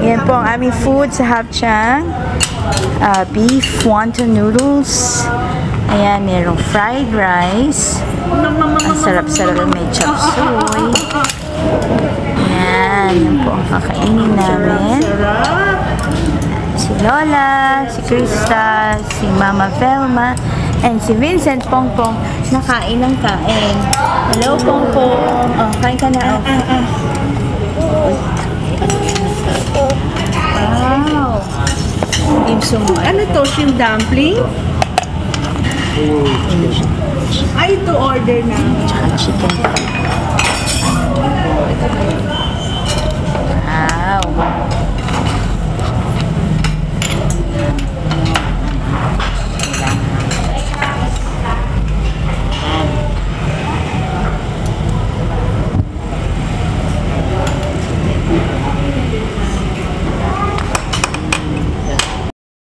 Yan po ang aming food sa Hapchang. Beef wonton noodles. Ayan, merong fried rice. Ang sarap-sarap, may chop suey. Ayan, yan po ang kakainin namin. Si Lola, si Krista, si Mama Velma, and si Vincent Pongpong nakain ng kain. Hello, Pongpong. Oh, kain ka na. Wow. Give so much. Ano to? Shrimp dumpling? Ay, to order na. Tsaka chicken.